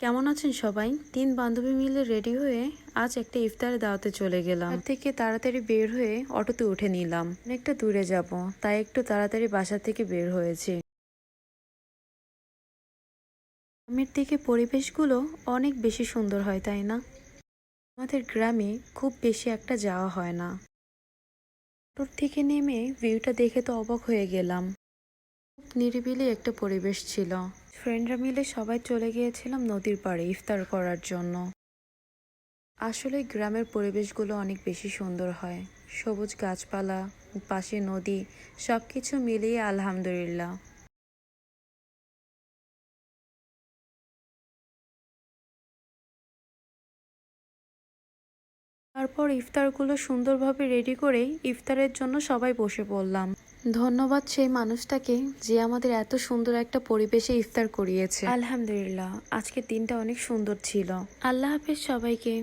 কেমন আছেন সবাই? ৩ বান্ধবী মিলে রেডি হয়ে আজ একটা ইফতারের দাওয়াতে চলে গেলাম। তার থেকে তাড়াতাড়ি বের হয়ে অটোতে উঠে নিলাম। অনেকটা দূরে যাব, তাই একটু তাড়াতাড়ি বাসা থেকে বের হয়েছি। গ্রামের দিকে পরিবেশগুলো অনেক বেশি সুন্দর হয়, তাই না? আমাদের গ্রামে খুব বেশি একটা যাওয়া হয় না। অটোর থেকে নেমে ভিউটা দেখে তো অবাক হয়ে গেলাম। খুব নিরিবিলি একটা পরিবেশ ছিল। ফ্রেন্ডরা মিলে সবাই চলে গিয়েছিলাম নদীর পাড়ে ইফতার করার জন্য। আসলে গ্রামের পরিবেশগুলো অনেক বেশি সুন্দর হয়। সবুজ গাছপালা, পাশে নদী, সবকিছু মিলিয়ে আলহামদুলিল্লাহ। তারপর ইফতারগুলো সুন্দরভাবে রেডি করে ইফতারের জন্য সবাই বসে পড়লাম। ধন্যবাদ সেই মানুষটাকে যে আমাদের এত সুন্দর একটা পরিবেশে ইফতার করিয়েছে। আলহামদুলিল্লাহ, আজকের দিনটা অনেক সুন্দর ছিল। আল্লাহ হাফেজ সবাইকে।